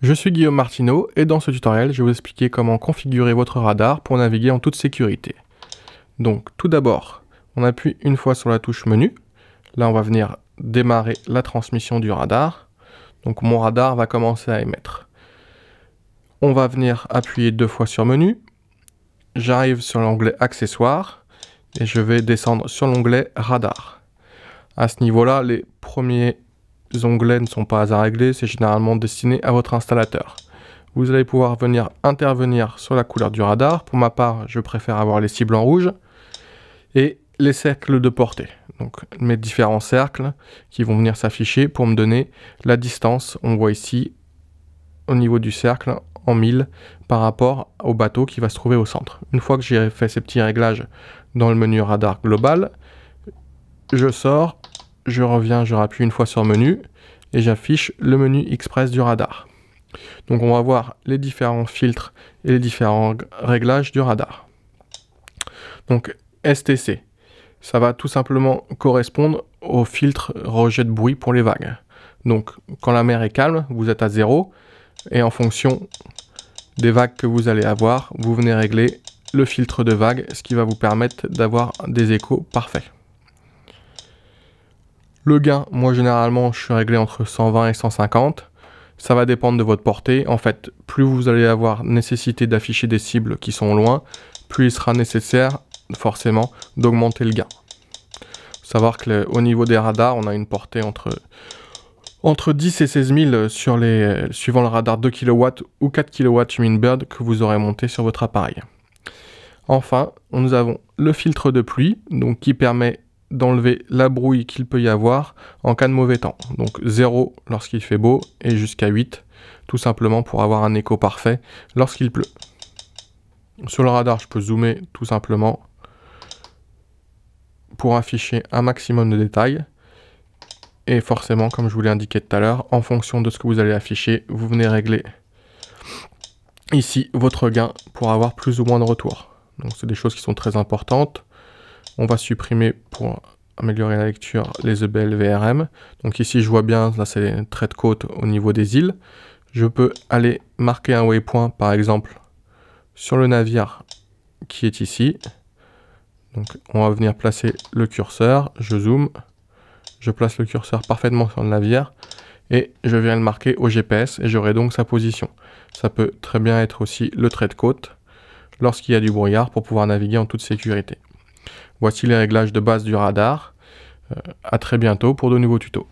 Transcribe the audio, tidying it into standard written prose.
Je suis Guillaume Martineau et dans ce tutoriel, je vais vous expliquer comment configurer votre radar pour naviguer en toute sécurité. Donc tout d'abord, on appuie une fois sur la touche menu. Là, on va venir démarrer la transmission du radar. Donc mon radar va commencer à émettre. On va venir appuyer deux fois sur menu. J'arrive sur l'onglet accessoires et je vais descendre sur l'onglet radar. À ce niveau-là, les premiers onglets ne sont pas à régler, c'est généralement destiné à votre installateur. Vous allez pouvoir venir intervenir sur la couleur du radar. Pour ma part, je préfère avoir les cibles en rouge et les cercles de portée. Donc mes différents cercles qui vont venir s'afficher pour me donner la distance. On voit ici au niveau du cercle en 1000 par rapport au bateau qui va se trouver au centre. Une fois que j'ai fait ces petits réglages dans le menu radar global, je sors, je reviens, je rappuie une fois sur menu et j'affiche le menu express du radar. Donc on va voir les différents filtres et les différents réglages du radar. Donc STC, ça va tout simplement correspondre au filtre rejet de bruit pour les vagues. Donc quand la mer est calme, vous êtes à 0 et en fonction des vagues que vous allez avoir, vous venez régler le filtre de vague, ce qui va vous permettre d'avoir des échos parfaits. Le gain, moi généralement je suis réglé entre 120 et 150. Ça va dépendre de votre portée. En fait, plus vous allez avoir nécessité d'afficher des cibles qui sont loin, plus il sera nécessaire forcément d'augmenter le gain. Faut savoir qu'au niveau des radars, on a une portée entre 10 et 16 000 suivant le radar 2 kW ou 4 kW Humminbird que vous aurez monté sur votre appareil. Enfin, nous avons le filtre de pluie, donc qui permet d'enlever la brouille qu'il peut y avoir en cas de mauvais temps. Donc 0 lorsqu'il fait beau et jusqu'à 8, tout simplement pour avoir un écho parfait lorsqu'il pleut. Sur le radar, je peux zoomer tout simplement pour afficher un maximum de détails. Et forcément, comme je vous l'ai indiqué tout à l'heure, en fonction de ce que vous allez afficher, vous venez régler ici votre gain pour avoir plus ou moins de retour. Donc c'est des choses qui sont très importantes. On va supprimer pour améliorer la lecture les EBL VRM. Donc ici je vois bien, là c'est les traits de côte au niveau des îles. Je peux aller marquer un waypoint par exemple sur le navire qui est ici. Donc on va venir placer le curseur, je zoome, je place le curseur parfaitement sur le navire et je viens le marquer au GPS et j'aurai donc sa position. Ça peut très bien être aussi le trait de côte lorsqu'il y a du brouillard pour pouvoir naviguer en toute sécurité. Voici les réglages de base du radar. À très bientôt pour de nouveaux tutos.